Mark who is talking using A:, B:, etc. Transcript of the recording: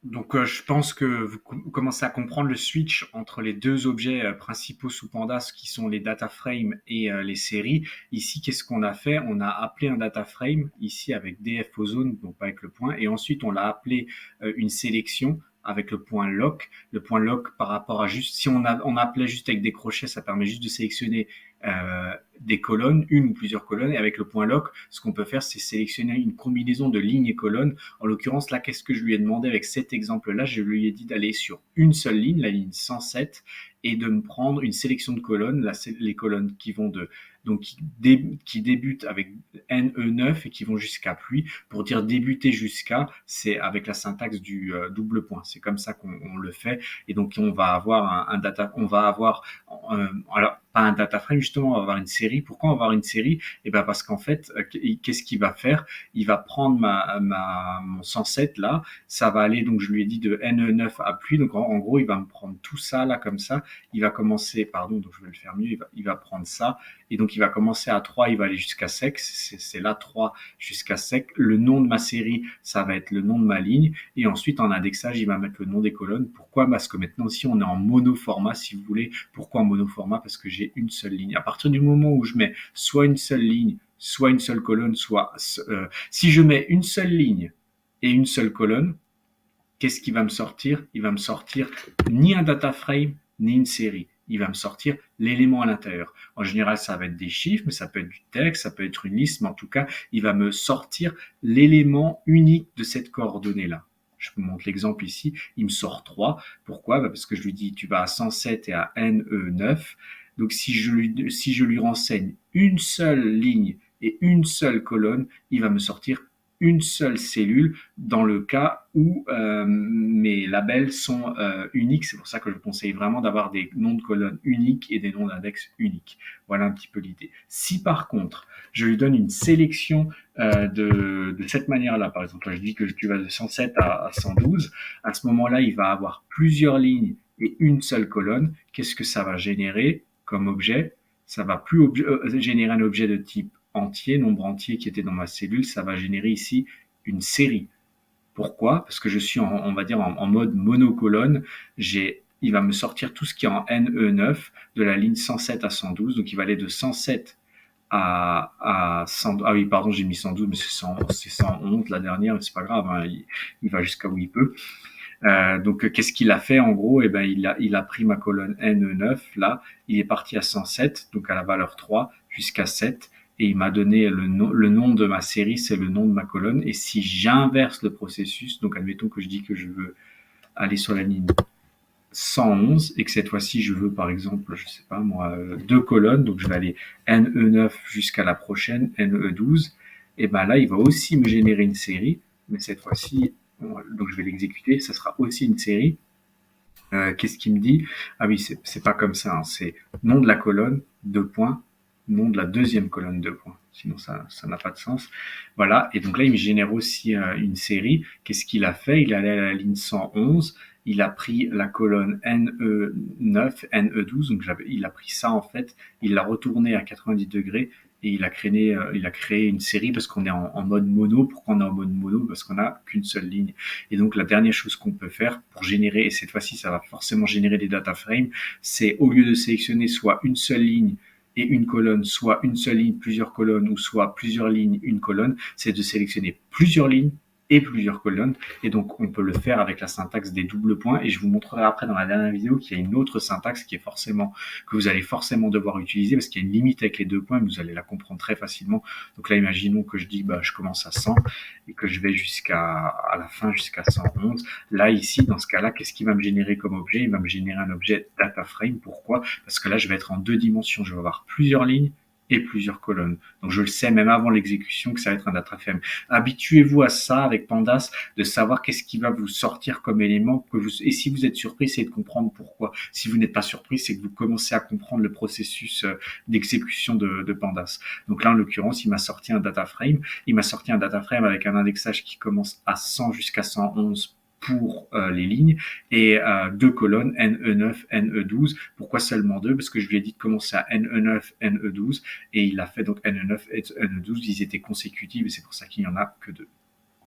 A: Je pense que vous commencez à comprendre le switch entre les deux objets principaux sous Pandas qui sont les data frames et les séries. Ici, qu'est-ce qu'on a fait? On a appelé un data frame ici avec df ozone, donc pas avec le point, et ensuite on l'a appelé une sélection avec le point lock. Le point lock par rapport à juste, si on appelait juste avec des crochets, ça permet juste de sélectionner des colonnes, une ou plusieurs colonnes, et avec le point lock, ce qu'on peut faire, c'est sélectionner une combinaison de lignes et colonnes. En l'occurrence, là, qu'est-ce que je lui ai demandé avec cet exemple-là? Je lui ai dit d'aller sur une seule ligne, la ligne 107, et de me prendre une sélection de colonnes, là, c'est les colonnes qui vont donc qui débutent avec NE9 et qui vont jusqu'à pluie. Pour dire débuter jusqu'à, c'est avec la syntaxe du double point. C'est comme ça qu'on le fait. Et donc, on va avoir on va avoir, alors, pas un data frame, justement, on va avoir une série. Pourquoi on va avoir une série? Eh ben, parce qu'en fait, qu'est-ce qu'il va faire? Il va prendre mon 107 là, ça va aller, donc je lui ai dit de NE9 à pluie, donc en gros, il va me prendre tout ça là comme ça, il va commencer, pardon, donc je vais le faire mieux, il va prendre ça, et donc il va commencer à 3, il va aller jusqu'à sec, c'est là 3 jusqu'à sec, le nom de ma série, ça va être le nom de ma ligne, et ensuite en indexage, il va mettre le nom des colonnes. Pourquoi? Parce que maintenant aussi, on est en monoformat, si vous voulez. Pourquoi en monoformat? Parce que j'ai une seule ligne. À partir du moment où je mets soit une seule ligne, soit une seule colonne, soit si je mets une seule ligne et une seule colonne, qu'est-ce qui va me sortir? Il va me sortir ni un data frame ni une série. Il va me sortir l'élément à l'intérieur. En général, ça va être des chiffres, mais ça peut être du texte, ça peut être une liste, mais en tout cas, il va me sortir l'élément unique de cette coordonnée-là. Je vous montre l'exemple ici. Il me sort 3. Pourquoi? Parce que je lui dis, tu vas à 107 et à NE9. Donc, si je lui renseigne une seule ligne et une seule colonne, il va me sortir une seule cellule dans le cas où mes labels sont uniques. C'est pour ça que je conseille vraiment d'avoir des noms de colonnes uniques et des noms d'index uniques. Voilà un petit peu l'idée. Si par contre, je lui donne une sélection de cette manière-là, par exemple, là, je dis que tu vas de 107 à 112, à ce moment-là, il va avoir plusieurs lignes et une seule colonne. Qu'est-ce que ça va générer comme objet? Ça va plus générer un objet de type entier, nombre entier qui était dans ma cellule, ça va générer ici une série. Pourquoi? Parce que je suis on va dire en mode monocolonne. Il va me sortir tout ce qui est en NE9 de la ligne 107 à 112. Donc il va aller de 107 à 100. Ah oui, pardon, j'ai mis 112, mais c'est 111 la dernière, mais c'est pas grave, hein, il va jusqu'à où il peut. Qu'est-ce qu'il a fait en gros? Eh ben, il a pris ma colonne N9 là, il est parti à 107, donc à la valeur 3 jusqu'à 7, et il m'a donné le nom de ma série, c'est le nom de ma colonne. Et si j'inverse le processus, donc admettons que je dis que je veux aller sur la ligne 111 et que cette fois-ci je veux par exemple, je sais pas moi, deux colonnes, donc je vais aller NE9 jusqu'à la prochaine NE12, et ben là il va aussi me générer une série, mais cette fois-ci, donc je vais l'exécuter, ça sera aussi une série. Qu'est-ce qu'il me dit? Ah oui, c'est pas comme ça, hein, c'est nom de la colonne, deux points, nom de la deuxième colonne, deux points. Sinon, ça n'a pas de sens. Voilà. Et donc là, il me génère aussi une série. Qu'est-ce qu'il a fait? Il est allé à la ligne 111. Il a pris la colonne NE9, NE12. Donc il a pris ça, en fait. Il l'a retourné à 90 degrés et il a créé une série parce qu'on est en mode mono. Pourquoi on est en mode mono? Parce qu'on n'a qu'une seule ligne. Et donc, la dernière chose qu'on peut faire pour générer, et cette fois-ci, ça va forcément générer des data frames, c'est au lieu de sélectionner soit une seule ligne et une colonne, soit une seule ligne, plusieurs colonnes, ou soit plusieurs lignes, une colonne, c'est de sélectionner plusieurs lignes et plusieurs colonnes. Et donc, on peut le faire avec la syntaxe des doubles points. Et je vous montrerai après dans la dernière vidéo qu'il y a une autre syntaxe qui est que vous allez forcément devoir utiliser parce qu'il y a une limite avec les deux points, mais vous allez la comprendre très facilement. Donc là, imaginons que je dis, je commence à 100 et que je vais à la fin, jusqu'à 111. Là, ici, dans ce cas-là, qu'est-ce qui va me générer comme objet? Il va me générer un objet data frame. Pourquoi? Parce que là, je vais être en deux dimensions. Je vais avoir plusieurs lignes et plusieurs colonnes. Donc je le sais même avant l'exécution que ça va être un data frame. Habituez-vous à ça avec Pandas, de savoir qu'est-ce qui va vous sortir comme élément. Et si vous êtes surpris, c'est de comprendre pourquoi. Si vous n'êtes pas surpris, c'est que vous commencez à comprendre le processus d'exécution de Pandas. Donc là, en l'occurrence, il m'a sorti un data frame. Il m'a sorti un data frame avec un indexage qui commence à 100 jusqu'à 111 pour les lignes et deux colonnes NE9, NE12. Pourquoi seulement deux? Parce que je lui ai dit de commencer à NE9, NE12 et il a fait donc NE9 et NE12. Ils étaient consécutifs et c'est pour ça qu'il n'y en a que deux.